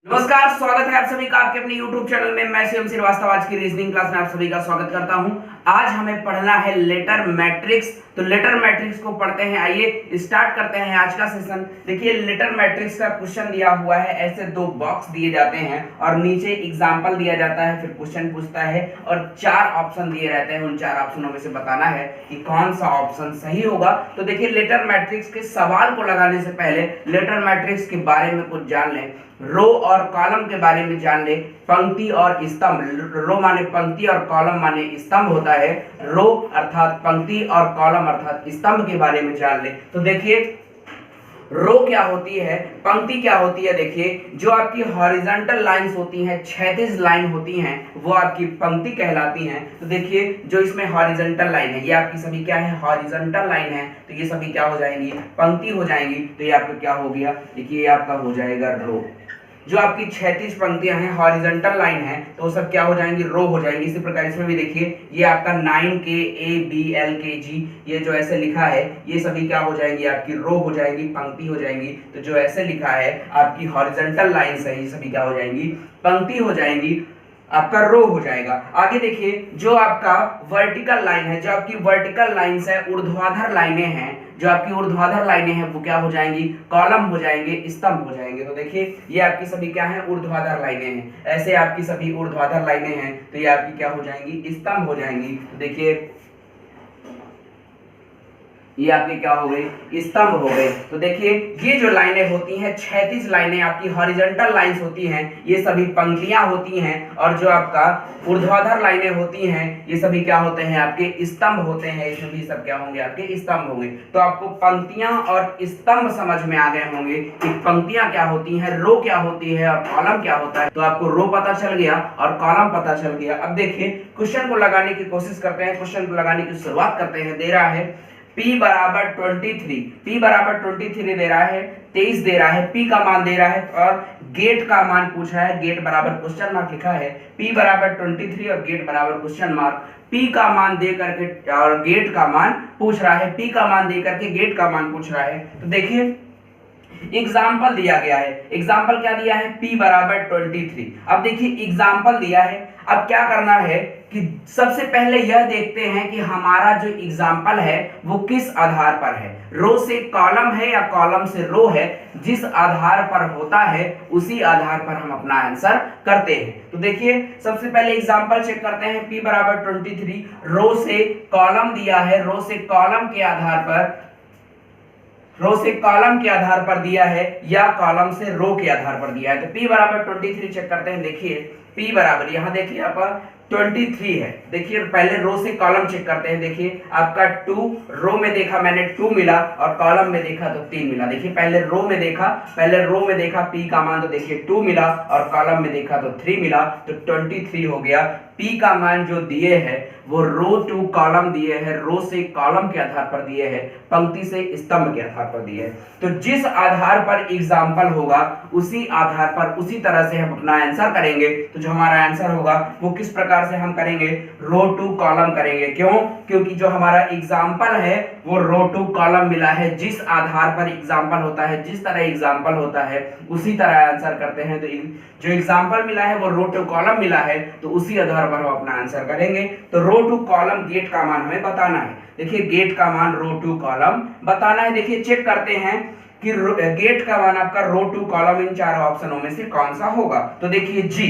नमस्कार, स्वागत है आप सभी का आपके अपने YouTube चैनल में। मैं शिवम श्रीवास्तव आज की रीजनिंग क्लास में आप सभी का स्वागत करता हूं। आज हमें पढ़ना है लेटर मैट्रिक्स। तो लेटर मैट्रिक्स को पढ़ते हैं, आइए स्टार्ट करते हैं आज का सेशन। देखिए लेटर मैट्रिक्स का क्वेश्चन दिया हुआ है, ऐसे दो बॉक्स दिए जाते हैं और नीचे एग्जाम्पल दिया जाता है, फिर क्वेश्चन पूछता है और चार ऑप्शन दिए रहते हैं। उन चार ऑप्शनों में से बताना है कि कौन सा ऑप्शन सही होगा। तो देखिए लेटर मैट्रिक्स के सवाल को लगाने से पहले लेटर मैट्रिक्स के बारे में कुछ जान लें, रो और कॉलम के बारे में जान ले, पंक्ति और स्तंभ। रो माने पंक्ति और कॉलम माने स्तंभ होता है। रो अर्थात पंक्ति और कॉलम अर्थात स्तंभ के बारे में जान ले। तो देखिए रो क्या होती है, पंक्ति क्या होती है। देखिए जो आपकी हॉरिजॉन्टल लाइंस होती हैं, क्षैतिज लाइन होती हैं, वो आपकी पंक्ति कहलाती हैं। तो देखिए जो इसमें हॉरिजॉन्टल लाइन है, ये आपकी सभी क्या है, हॉरिजॉन्टल लाइन है। तो ये सभी क्या हो जाएंगी, पंक्ति हो जाएंगी। तो ये आपका क्या हो गया, देखिए ये आपका हो जाएगा रो। जो आपकी क्षैतिज पंक्तियां हैं, हॉरिजॉन्टल लाइन है, तो वो सब क्या हो जाएंगी, रो हो जाएंगी। इसी प्रकार इसमें भी देखिए ये आपका 9KABLKG, ये जो ऐसे लिखा है, ये सभी क्या हो जाएंगी, आपकी रो हो जाएंगी, पंक्ति हो जाएंगी। तो जो ऐसे लिखा है आपकी हॉरिजॉन्टल लाइंस है, ये सभी क्या हो जाएंगी, पंक्ति हो जाएंगी, आपका रो हो जाएगा। आगे देखिए जो आपका वर्टिकल लाइन है, जो आपकी वर्टिकल लाइंस है, ऊर्ध्वाधर लाइनें हैं, जो आपकी ऊर्ध्वाधर लाइनें हैं वो क्या हो जाएंगी, कॉलम हो जाएंगे, स्तंभ हो जाएंगे। तो देखिए ये आपकी सभी क्या हैं, ऊर्ध्वाधर लाइनें हैं। ऐसे आपकी सभी ऊर्ध्वाधर लाइनें हैं, तो ये आपकी क्या हो जाएंगी, स्तंभ हो जाएंगी। तो देखिए ये आपकी क्या हो गई, स्तंभ हो गए। तो देखिए ये जो लाइनें होती हैं, क्षैतिज लाइनें आपकी हॉरिजॉन्टल लाइंस होती हैं, ये सभी पंक्तियां होती हैं। और जो आपका ऊर्ध्वाधर लाइनें होती हैं, ये सभी क्या होते हैं, आपके स्तंभ होते हैं। इसमें भी सब क्या होंगे, आपके स्तंभ होंगे। तो आपको पंक्तियां और स्तंभ समझ में आ गए होंगे कि पंक्तियां क्या होती हैं, रो क्या होती है और कॉलम क्या होता है। तो आपको रो पता चल गया और कॉलम पता चल गया। अब देखिए क्वेश्चन को लगाने की कोशिश करते हैं। क्वेश्चन को लगाने की शुरुआत करते हैं। दे रहा है P बराबर 23, P बराबर 23 दे रहा है, 23 दे रहा है, P का मान दे रहा है और गेट का मान पूछ रहा है। गेट बराबर क्वेश्चन मार्क लिखा है, P बराबर 23 और गेट बराबर क्वेश्चन मार्क। P का मान दे करके और गेट का मान पूछ रहा है, P का मान दे करके गेट का मान पूछ रहा है। तो देखिए एग्जाम्पल दिया गया है। एग्जाम्पल क्या दिया है, P बराबर 23। अब देखिए एग्जाम्पल दिया है, अब क्या करना है कि सबसे पहले यह देखते हैं कि हमारा जो एग्जाम्पल है वो किस आधार पर है, रो से कॉलम है या कॉलम से रो है। जिस आधार पर होता है उसी आधार पर हम अपना आंसर करते हैं। तो देखिए सबसे पहले एग्जाम्पल चेक करते हैं। P बराबर 23, रो से कॉलम दिया है, रो से कॉलम के आधार पर, रो से कॉलम के आधार पर दिया है या कॉलम से रो के आधार पर दिया है। तो P बराबर 23 चेक करते हैं। देखिए P बराबर, यहां देखिए आप 23 है। देखिए पहले रो से कॉलम चेक करते हैं। देखिए आपका 2, रो में देखा मैंने 2 मिला और कॉलम में देखा तो 3 मिला। देखिए पहले रो में देखा P का मान, तो देखिए 2 मिला और कॉलम में देखा तो 3 मिला। तो 23 हो गया। P का मान जो दिए है वो रो टू कॉलम दिए है, रो से कॉलम के आधार पर दिए है, पंक्ति से स्तंभ के आधार पर दिए है। तो जिस आधार पर एग्जाम्पल होगा उसी आधार पर, उसी तरह से हम अपना आंसर करेंगे। तो जो हमारा आंसर होगा वो किस प्रकार से हम करेंगे, रो टू कॉलम करेंगे। क्यों, क्योंकि जो हमारा एग्जाम्पल है वो रो टू कॉलम मिला है। जिस आधार पर एग्जाम्पल होता है, जिस तरह एग्जाम्पल होता है उसी तरह आंसर करते हैं। तो जो एग्जाम्पल मिला है वो रो टू कॉलम मिला है, तो उसी आधार पर हम अपना आंसर करेंगे। तो रो टू कॉलम गेट का मान हमें बताना है। देखिए गेट का मान रो टू कॉलम बताना है। देखिए चेक करते हैं कि गेट का मान आपका रो टू कॉलम इन चार ऑप्शनों में से कौन सा होगा। तो देखिए G,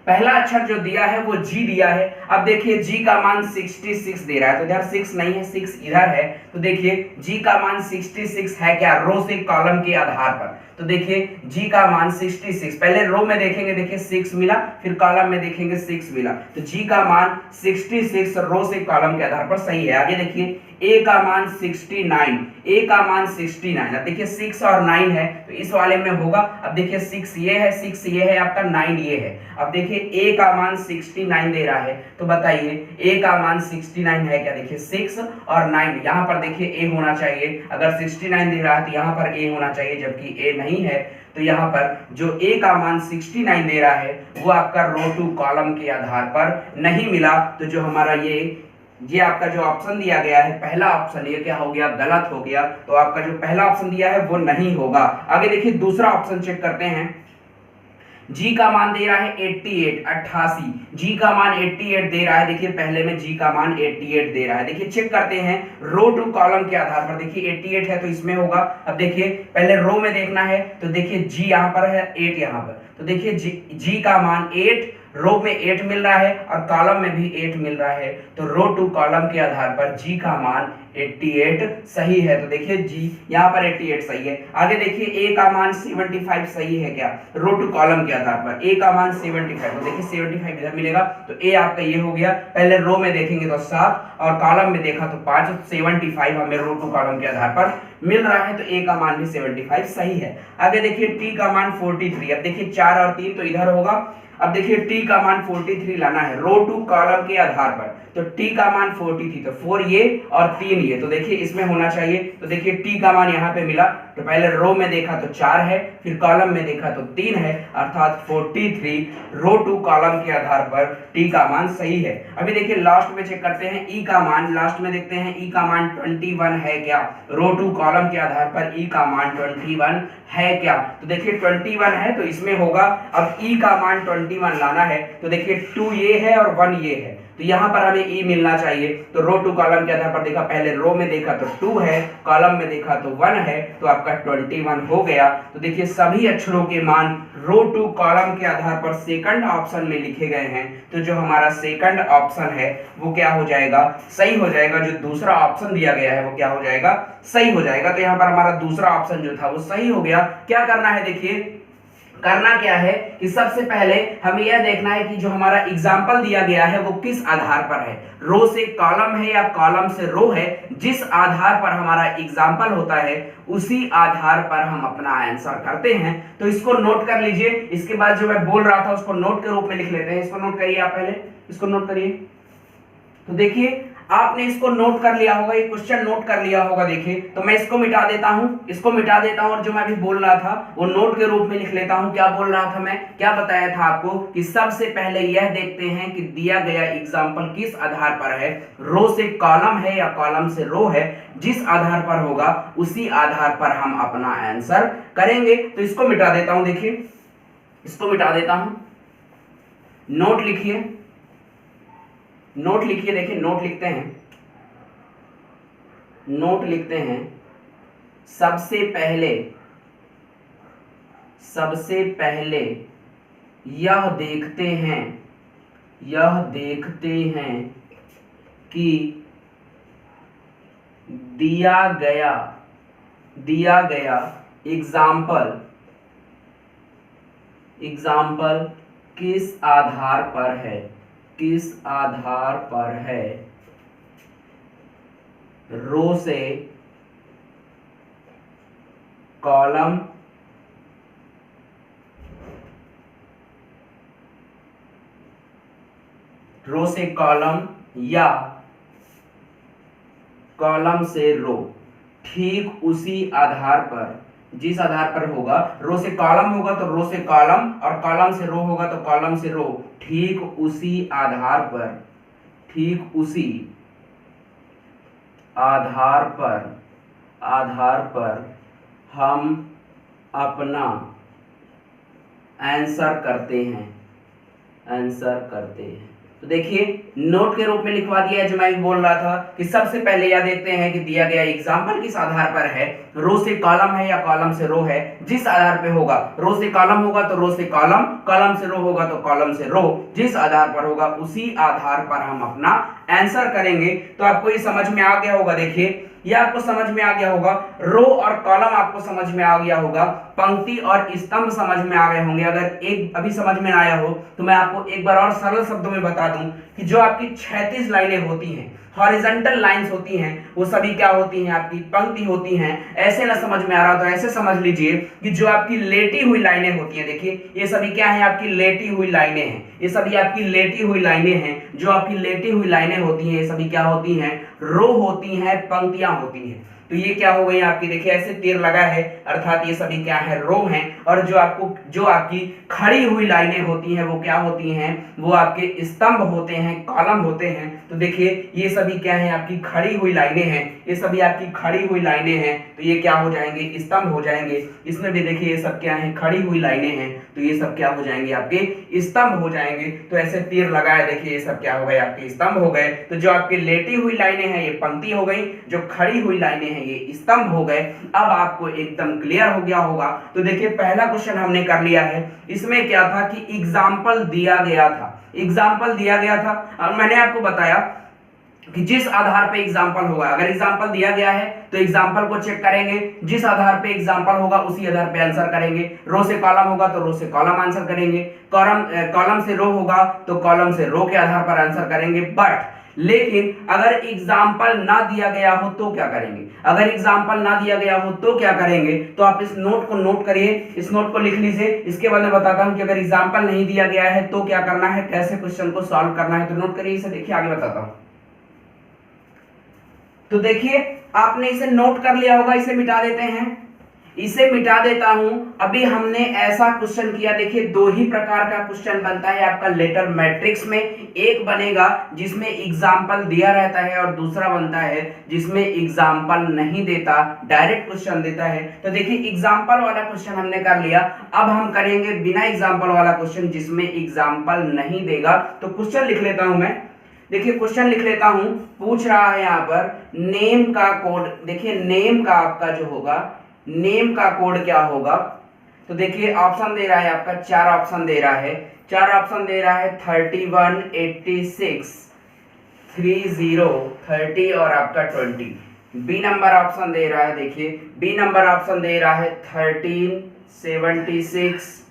पहला अक्षर जो दिया है वो G दिया है। अब देखिए G का मान 66 दे रहा है, तो इधर 6 नहीं है, 6 इधर है। तो देखिए G का मान 66 है क्या, रो से कॉलम के आधार पर। तो देखिए G का मान 66, पहले रो में देखेंगे, देखिए 6 मिला, फिर कॉलम में देखेंगे 6 मिला। तो G का मान 66 रो से कॉलम के आधार पर सही है। आगे देखिए A का मान 69, A का मान 69। अब देखिए 6 और 9 है तो इस वाले में होगा। अब देखिए 6 ये है, 6 ये है, आपका 9 ये है। अब देखिए A का मान 69 दे रहा है, तो बताइए A का मान 69 है क्या। देखिए 6 और 9, यहाँ पर देखिए A होना चाहिए। अगर 69 दे रहा है तो यहाँ पर A होना चाहिए, जबकि A नहीं है। तो यहाँ पर जो A का मान 69 दे रहा है वो आपका रो टू कॉलम के आधार पर नहीं मिला। तो जो हमारा ये आपका जो ऑप्शन दिया गया है, पहला ऑप्शन, ये क्या हो गया, गलत हो गया। तो आपका जो पहला ऑप्शन दिया है वो नहीं होगा। आगे देखिए दूसरा ऑप्शन चेक करते हैं। जी का मान दे रहा है 88 88, जी का मान 88 दे रहा है। देखिए पहले में जी का मान 88 दे रहा है। देखिए चेक करते हैं रो टू कॉलम के आधार पर। देखिए 88 है तो इसमें होगा। अब देखिए पहले रो में देखना है तो देखिए जी यहाँ पर है, 8 यहाँ पर, तो देखिए जी का मान 8, रो में 8 मिल रहा है और कॉलम में भी 8 मिल रहा है, तो रो टू कॉलम के आधार पर जी का मान 88 सही है। तो देखिए जी यहाँ पर 88 सही है। आगे देखिए ए का मान 75 सही है क्या, रो टू कॉलम के आधार पर ए का मान 75, तो देखिए 75 इधर मिलेगा, तो ए आपका ये हो गया। पहले रो में देखेंगे तो 7 और कॉलम में देखा तो 5, 75 हमें रो टू कॉलम के आधार पर मिल रहा है, तो ए का मान भी 75 सही है। आगे देखिए टी का मान 43, अब देखिए 4 और 3 तो इधर होगा। अब देखिए टी का मान 43 लाना है रो टू कॉलम के आधार पर, तो टी का मान 43, तो 4 ये और 3 ये, तो देखिए इसमें होना चाहिए। तो देखिए टी का मान यहाँ पे मिला, तो पहले रो में देखा तो 4 है, फिर कॉलम में देखा तो 3 है, अर्थात 43 रो टू कॉलम के आधार पर टी का मान सही है। अभी देखिए लास्ट में चेक करते हैं ई का मान, लास्ट में देखते हैं ई का मान 21 है क्या, रो टू कॉलम के आधार पर ई का मान 21 है क्या, तो देखिए 21 है तो इसमें होगा। अब ई का मान 21 लाना है, तो देखिए 2 ये है और 1 ये है, तो यहाँ पर हमें ई मिलना चाहिए। तो रो टू कॉलम के आधार पर देखा, पहले रो में देखा तो 2 है, कॉलम में देखा तो 1 है, तो आपका 21 हो गया। तो देखिए सभी अक्षरों के मान रो टू कॉलम के आधार पर सेकंड ऑप्शन में लिखे गए हैं, तो जो हमारा सेकंड ऑप्शन है वो क्या हो जाएगा, सही हो जाएगा। जो दूसरा ऑप्शन दिया गया है वो क्या हो जाएगा, सही हो जाएगा। तो यहाँ पर हमारा दूसरा ऑप्शन जो था वो सही हो गया। क्या करना है, देखिए करना क्या है कि सबसे पहले हमें यह देखना है कि जो हमारा एग्जाम्पल दिया गया है वो किस आधार पर है, रो से कॉलम है या कॉलम से रो है। जिस आधार पर हमारा एग्जाम्पल होता है उसी आधार पर हम अपना आंसर करते हैं। तो इसको नोट कर लीजिए, इसके बाद जो मैं बोल रहा था उसको नोट के रूप में लिख लेते हैं। इसको नोट करिए, आप पहले इसको नोट करिए। तो देखिए आपने इसको नोट कर लिया होगा, ये क्वेश्चन नोट कर लिया होगा। देखिए तो मैं इसको मिटा देता हूं, इसको मिटा देता हूं, और जो मैं अभी बोल रहा था वो नोट के रूप में लिख लेता हूं। क्या बोल रहा था मैं, क्या बताया था आपको कि सबसे पहले यह देखते हैं कि दिया गया एग्जाम्पल किस आधार पर है, रो से कॉलम है या कॉलम से रो है। जिस आधार पर होगा उसी आधार पर हम अपना आंसर करेंगे। तो इसको मिटा देता हूं, देखिए इसको मिटा देता हूं। नोट लिखिए, नोट लिखिए, देखिए नोट लिखते हैं, नोट लिखते हैं। सबसे पहले यह देखते हैं कि दिया गया एग्जाम्पल किस आधार पर है, रो से कॉलम या कॉलम से रो। ठीक उसी आधार पर, जिस आधार पर होगा, रो से कॉलम होगा तो रो से कॉलम, और कॉलम से रो होगा तो कॉलम से रो। ठीक उसी आधार पर हम अपना आंसर करते हैं। तो देखिए नोट के रूप में लिखवा दिया है जो मैं बोल रहा था कि सबसे पहले यह देखते हैं कि दिया गया एग्जाम्पल किस आधार पर है, रो से कॉलम है या कॉलम से रो है। जिस आधार पे होगा, रो से कॉलम होगा तो रो से कॉलम, कॉलम से रो होगा तो कॉलम से रो। जिस आधार पर होगा उसी आधार पर हम अपना आंसर करेंगे। तो आपको ये समझ में आ गया होगा। देखिए ये आपको समझ में आ गया होगा, रो और कॉलम आपको समझ में आ गया होगा, पंक्ति और स्तंभ समझ में आ गए होंगे। अगर एक अभी समझ में ना आया हो तो मैं आपको एक बार और सरल शब्दों में बता दूं कि जो आपकी 36 लाइनें होती हैं, हॉरिजॉन्टल लाइंस होती हैं, वो सभी क्या होती हैं, आपकी पंक्ति होती हैं। ऐसे ना समझ में आ रहा तो ऐसे समझ लीजिए कि जो आपकी लेटी हुई लाइनें होती हैं, देखिए ये सभी क्या है, आपकी लेटी हुई लाइनें हैं। ये सभी आपकी लेटी हुई लाइनें हैं। जो आपकी लेटी हुई लाइनें होती हैं ये सभी क्या होती हैं, रो होती हैं, पंक्तियां होती हैं। तो ये क्या हो गई आपकी, देखिए ऐसे तीर लगा है अर्थात ये सभी क्या है, रो हैं। और जो आपकी खड़ी हुई लाइनें होती हैं वो क्या होती हैं, वो आपके स्तंभ होते हैं, कॉलम होते हैं। तो देखिए ये सभी क्या है, आपकी खड़ी हुई लाइनें हैं, ये सभी आपकी खड़ी हुई लाइनें हैं, तो ये क्या हो जाएंगे, स्तंभ हो जाएंगे। इसमें भी देखिए ये सब क्या है, खड़ी हुई लाइनें हैं, तो ये सब क्या हो जाएंगे, आपके स्तंभ हो जाएंगे। तो ऐसे तीर लगाए, देखिए ये सब क्या हो गए, आपके स्तंभ हो गए। तो जो आपकी लेटी हुई लाइनें हैं ये पंक्ति हो गई, जो खड़ी हुई लाइनें हैं ये स्तंभ हो गए। अब आपको एकदम क्लियर हो गया होगा। तो देखिए पहला क्वेश्चन हमने कर लिया है, इसमें क्या था कि एग्जाम्पल दिया गया था, एग्जाम्पल दिया गया था और मैंने आपको बताया कि जिस आधार पे एग्जाम्पल होगा, अगर एग्जाम्पल दिया गया है तो एग्जाम्पल को चेक करेंगे, जिस आधार पे एग्जाम्पल होगा उसी आधार पे आंसर करेंगे। रो से कॉलम होगा तो रो से कॉलम आंसर करेंगे, कॉलम से रो होगा तो कॉलम से रो के आधार पर आंसर करेंगे। बट लेकिन अगर एग्जाम्पल ना दिया गया हो तो क्या करेंगे, अगर एग्जाम्पल ना दिया गया हो तो क्या करेंगे, तो आप इस नोट को नोट करिए, इस नोट को लिख लीजिए। इसके बाद मैं बताता हूं कि अगर एग्जाम्पल नहीं दिया गया है तो क्या करना है, कैसे क्वेश्चन को सॉल्व करना है। तो नोट करिए इसे, देखिए आगे बताता हूं। तो देखिए आपने इसे नोट कर लिया होगा, इसे मिटा देते हैं, इसे मिटा देता हूं। अभी हमने ऐसा क्वेश्चन किया, देखिए दो ही प्रकार का क्वेश्चन बनता है आपका लेटर मैट्रिक्स में। एक बनेगा जिसमें एग्जाम्पल दिया रहता है और दूसरा बनता है जिसमें एग्जाम्पल नहीं देता, डायरेक्ट क्वेश्चन देता है। तो देखिए एग्जाम्पल वाला क्वेश्चन हमने कर लिया, अब हम करेंगे बिना एग्जाम्पल वाला क्वेश्चन जिसमें एग्जाम्पल नहीं देगा। तो क्वेश्चन लिख लेता हूं मैं, देखिए क्वेश्चन लिख लेता हूं। पूछ रहा है यहाँ पर नेम का कोड, देखिए नेम का आपका जो होगा, नेम का कोड क्या होगा। तो देखिए ऑप्शन दे रहा है आपका, चार ऑप्शन दे रहा है, चार ऑप्शन दे रहा है 31, 86, 30, 30 और आपका 20। बी नंबर ऑप्शन दे रहा है, देखिए बी नंबर ऑप्शन दे रहा है 13, 76,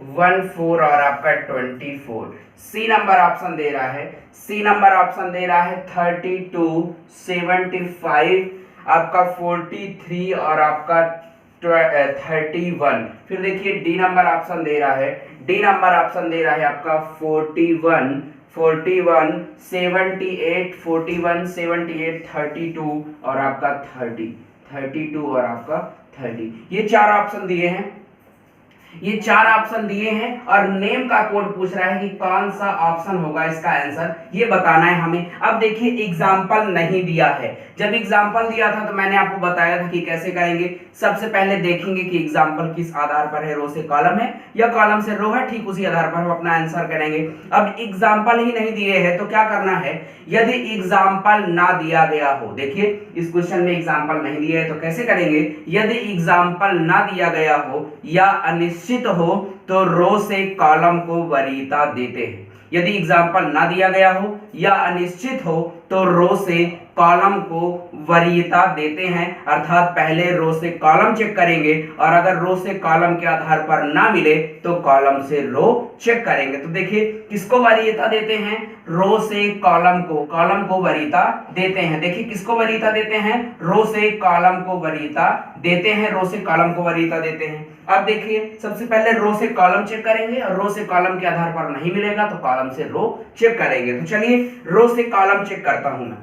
14 और आपका 24। सी नंबर ऑप्शन दे रहा है, सी नंबर ऑप्शन दे रहा है 32, 75, आपका 43 और आपका 31। फिर देखिए डी नंबर ऑप्शन दे रहा है, डी नंबर ऑप्शन दे रहा है आपका 41, 41, 78, 41, 78, 32 और आपका 30, 32 और आपका 30। ये चार ऑप्शन दिए हैं, ये चार ऑप्शन दिए हैं और नेम का कोड पूछ रहा है कि कौन सा ऑप्शन होगा इसका आंसर, ये बताना है हमें। अब देखिए एग्जाम्पल नहीं दिया है, जब एग्जाम्पल दिया था तो मैंने आपको बताया था कि कैसे करेंगे। सबसे पहले देखेंगे कि एग्जाम्पल किस आधार पर है, रो से कॉलम है या कॉलम से रो है, ठीक उसी आधार पर हम अपना आंसर करेंगे। अब एग्जाम्पल ही नहीं दिए हैं तो क्या करना है, यदि एग्जाम्पल ना दिया गया हो, देखिए इस क्वेश्चन में एग्जाम्पल नहीं दिया है तो कैसे करेंगे, यदि एग्जाम्पल ना दिया गया हो या अनिश्चित हो तो रो से कॉलम को वरीयता देते हैं। यदि एग्जाम्पल ना दिया गया हो या अनिश्चित हो तो रो से कॉलम को वरीयता देते हैं, अर्थात पहले रो से कॉलम चेक करेंगे और अगर रो से कॉलम के आधार पर ना मिले तो कॉलम से रो चेक करेंगे। तो देखिए किसको वरीयता देते हैं, रो से कॉलम को वरीयता देते हैं। देखिए किसको वरीयता देते हैं, रो से कॉलम को वरीयता देते हैं, रो से कॉलम को वरीयता देते हैं। अब देखिए सबसे पहले रो से कॉलम चेक करेंगे और रो से कॉलम के आधार पर नहीं मिलेगा तो कॉलम से रो चेक करेंगे। तो चलिए रो से कॉलम चेक करता हूं मैं।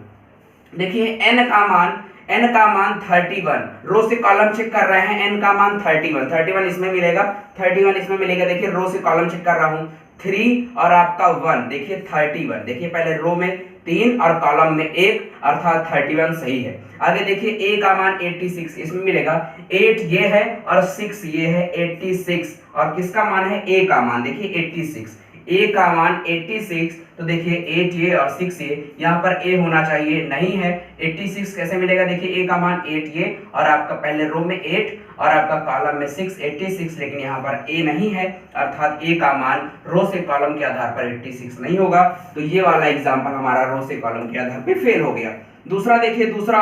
देखिए n का मान 31, रो से कॉलम चेक कर रहे हैं, n का मान 31 इसमें मिलेगा, 31 इसमें मिलेगा। देखिए रो से कॉलम चेक कर रहा हूं, 3 और आपका 1, देखिए 31, देखिए पहले रो में 3 और कॉलम में 1 अर्थात 31 सही है। आगे देखिए a का मान 86 इसमें मिलेगा, 8 ये है और 6 ये है, 86 और किसका मान है, a का मान, देखिए 86, a का मान 86, तो देखिए 8 ये और 6 ये, यहाँ पर a होना चाहिए, नहीं है, 86 कैसे मिलेगा, देखिए a का मान 8 ये और आपका पहले रो में 8 और आपका कॉलम में 6, 86, लेकिन यहाँ पर a नहीं है अर्थात a का मान रो से कॉलम के आधार पर 86 नहीं होगा। तो ये वाला एग्जाम्पल हमारा रो से कॉलम के आधार पर फेल हो गया। दूसरा देखिए, दूसरा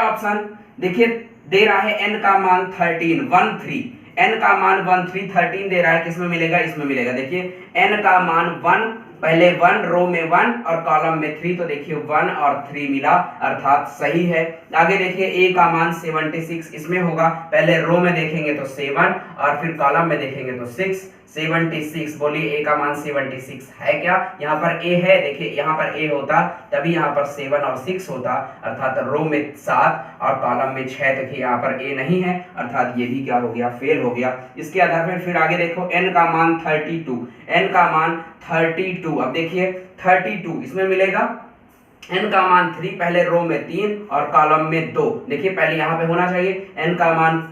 ऑप्शन देखिए दे रहा है n का मान 13, n का मान 13 दे रहा है, किसमें मिलेगा, इसमें मिलेगा। देखिए n का मान 1 पहले 1 रो में 1 और कॉलम में 3, तो देखिए 1 और 3 मिला अर्थात सही है। आगे देखिए ए का मान 76 इसमें होगा, पहले रो में देखेंगे तो 7 और फिर कॉलम में देखेंगे तो 6। 76 बोलिए ए का मान 76 है क्या? यहाँ पर ए है, देखिए यहाँ पर ए होता तभी यहाँ पर 7 और 6 होता, अर्थात रो में 7 और कॉलम में 6। देखिए यहाँ पर ए नहीं है अर्थात ये भी क्या हो गया, फेल हो गया। इसके आधार पर फिर आगे देखो n का मान 32, n का मान 32। अब देखिए 32 इसमें मिलेगा n का मान 3, पहले रो में 3 और कॉलम में 2। देखिए पहले यहाँ पे होना चाहिए n का मान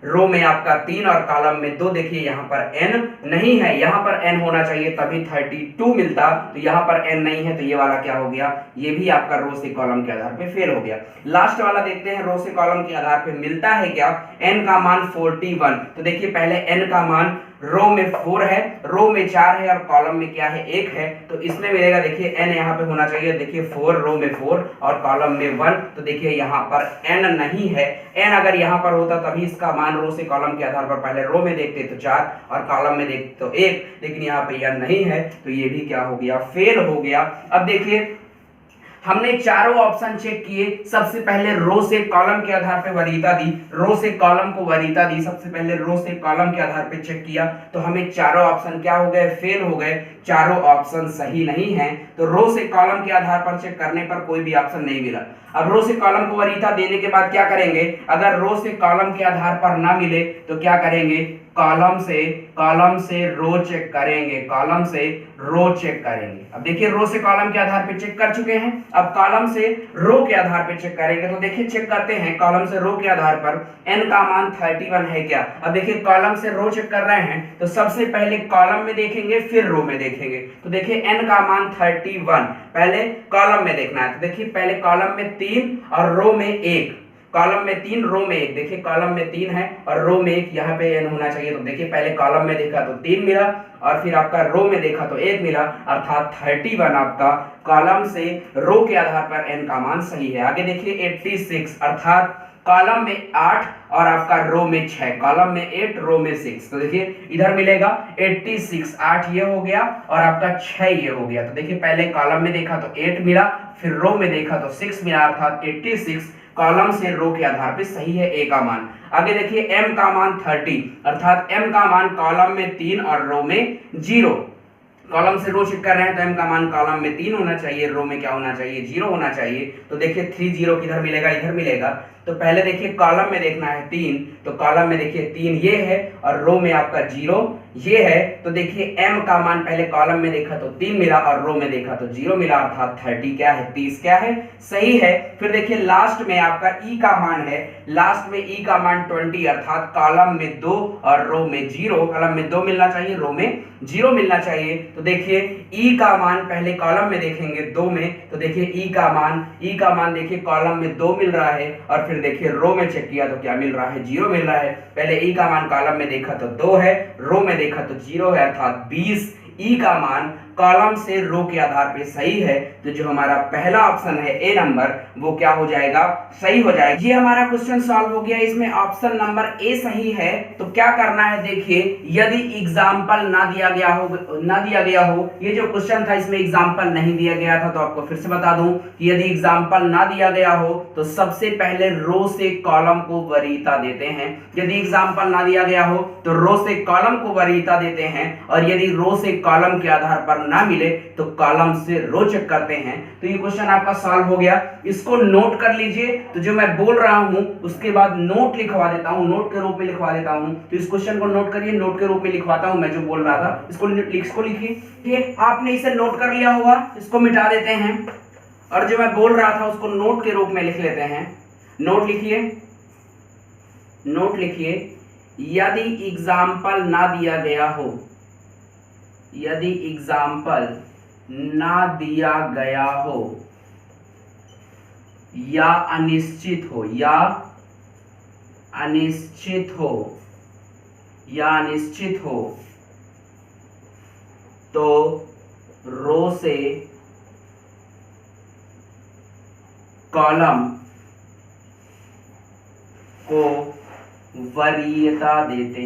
रो में आपका 3 और कॉलम में 2। देखिए यहाँ पर n नहीं है, यहाँ पर n होना चाहिए तभी 32 मिलता, तो यहाँ पर n नहीं है तो ये वाला क्या हो गया, ये भी आपका रो से कॉलम के आधार पे फेल हो गया। लास्ट वाला देखते हैं रो से कॉलम के आधार पे मिलता है क्या, n का मान 41। तो देखिए पहले n का मान रो में 4 है, रो में 4 है और कॉलम में क्या है 1 है, तो इसमें मिलेगा देखिए n यहाँ पे होना चाहिए, देखिए 4 रो में 4 और कॉलम में 1, तो देखिए यहाँ पर n नहीं है। n अगर यहाँ पर होता तभी इसका मान रो से कॉलम के आधार पर पहले रो में देखते तो 4 और कॉलम में देखते तो 1, लेकिन यहाँ पे n नहीं है तो ये भी क्या हो गया, फेल हो गया। अब देखिए हमने चारों ऑप्शन चेक किए, सबसे पहले रो से कॉलम के आधार पे वरीयता दी, रो से कॉलम को वरीयता दी, सबसे पहले रो से कॉलम के आधार पे चेक किया तो हमें चारों ऑप्शन क्या हो गए, फेल हो गए, चारों ऑप्शन सही नहीं हैं। तो रो से कॉलम के आधार पर चेक करने पर कोई भी ऑप्शन नहीं मिला। अब रो से कॉलम को वरीयता देने के बाद क्या करेंगे, अगर रो से कॉलम के आधार पर ना मिले तो क्या करेंगे, कॉलम से रो चेक करेंगे, कॉलम से रो चेक करेंगे। अब देखिए रो से कॉलम के आधार पे चेक कर चुके हैं, अब कॉलम से रो के आधार पे चेक करेंगे। तो देखिए चेक करते हैं कॉलम से रो के आधार पर n का मान 31 है क्या। अब देखिए कॉलम से रो चेक कर रहे हैं तो सबसे पहले कॉलम में देखेंगे फिर रो में देखेंगे। तो देखिए n का मान 31 पहले कॉलम में देखना है, तो देखिए पहले कॉलम में 3 और रो में 1, कॉलम में 3 रो में 1, देखिए कॉलम में 3 है और रो में 1, यहाँ पे n होना चाहिए। तो देखिए पहले कॉलम में देखा तो 3 मिला और फिर आपका रो में देखा तो 1 मिला, अर्थात 31 आपका कॉलम से रो के आधार पर n का मान सही है। आगे देखिए 86 अर्थात कॉलम में 8 और आपका रो में 6, कॉलम में 8 रो में 6, तो देखिए इधर मिलेगा 86, 8 ये हो गया और आपका 6 ये हो गया। तो देखिए पहले कॉलम में देखा तो 8 मिला, फिर रो में देखा तो 6 मिला, अर्थात 86 कॉलम से रो के आधार पे सही है ए का मान। आगे देखिए m का मान 30 अर्थात m का मान कॉलम में 3 और रो में 0, कॉलम से रो चेक कर रहे हैं तो m का मान कॉलम में 3 होना चाहिए, रो में क्या होना चाहिए, 0 होना चाहिए। तो देखिए 3 0 किधर मिलेगा, इधर मिलेगा। तो पहले देखिए कॉलम में देखना है 3, तो कॉलम में देखिए 3 ये है और रो में आपका 0 ये है। तो देखिए m का मान पहले कॉलम में देखा तो 3 मिला और रो में देखा तो 0 मिला, अर्थात 30 क्या है, 30 क्या है, सही है। फिर देखिए लास्ट में आपका e का मान है, लास्ट में e का मान 20 अर्थात कॉलम में 2 और रो में 0, कॉलम में 2 मिलना चाहिए, रो में 0 मिलना चाहिए। तो देखिए e का मान पहले कॉलम में देखेंगे 2 में, तो देखिए e का मान देखिए कॉलम में 2 मिल रहा है और फिर देखिए रो में चेक किया तो क्या मिल रहा है, 0 मिल रहा है। पहले e का मान कॉलम में देखा तो 2 है, रो में देखा तो 0 है, अर्थात 20 ई का मान कॉलम से रो के आधार पे सही है। तो जो हमारा पहला ऑप्शन है ए नंबर वो क्या हो जाएगा, सही हो जाएगा। ये हमारा क्वेश्चन सॉल्व हो गया। इसमें ऑप्शन नंबर ए सही है। तो क्या करना है देखिए, यदि एग्जाम्पल ना दिया गया हो, ये जो क्वेश्चन था इसमें एग्जाम्पल नहीं दिया गया था, तो आपको फिर से बता दूं कि यदि एग्जाम्पल ना दिया गया हो तो सबसे पहले रो से कॉलम को वरीयता देते हैं। यदि एग्जाम्पल ना दिया गया हो तो रो से कॉलम को वरीयता देते हैं, और यदि रो से कॉलम के आधार पर ना मिले तो कॉलम से रो चेक करते हैं। तो ये क्वेश्चन आपका सॉल्व हो गया। इसको नोट कर लीजिए। तो जो मैं बोल रहा हूं उसके बाद नोट लिखवा देता हूं, नोट के रूप में लिखवा देता हूं। तो इस क्वेश्चन को नोट करिए, नोट के रूप में लिखवाता हूं। मैं जो बोल रहा था इसको लिखिए। ठीक, आपने इसे नोट कर लिया होगा, इसको मिटा देते हैं और जो मैं बोल रहा था उसको नोट के रूप में लिख लेते हैं। नोट लिखिए। यदि एग्जाम्पल ना दिया गया हो, यदि एग्जाम्पल ना दिया गया हो या अनिश्चित हो तो रो से कॉलम को वरीयता देते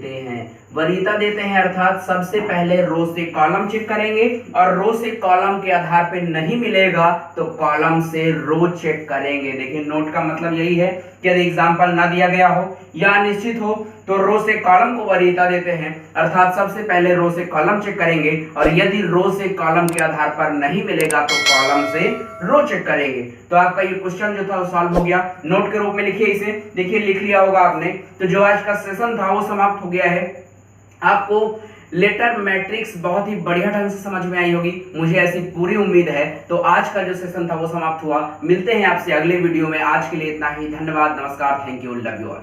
हैं। वरीयता देते हैं अर्थात सबसे पहले रो से कॉलम चेक करेंगे और रो से कॉलम के आधार पे नहीं मिलेगा तो कॉलम से रो चेक करेंगे। देखिए नोट का मतलब यही है कि यदि एग्जाम्पल ना दिया गया हो या अनिश्चित हो तो रो से कॉलम को वरीयता देते हैं अर्थात सबसे पहले रो से कॉलम चेक करेंगे और यदि रो से कॉलम के आधार पर नहीं मिलेगा तो कॉलम से रो चेक करेंगे। तो आपका ये क्वेश्चन जो था वो सॉल्व हो गया। नोट के रूप में लिखिए इसे, देखिए लिख लिया होगा आपने। तो जो आज का सेशन था वो समाप्त हो गया है। आपको लेटर मैट्रिक्स बहुत ही बढ़िया ढंग से समझ में आई होगी, मुझे ऐसी पूरी उम्मीद है। तो आज का जो सेशन था वो समाप्त हुआ। मिलते हैं आपसे अगले वीडियो में। आज के लिए इतना ही। धन्यवाद, नमस्कार, thank you, love you all.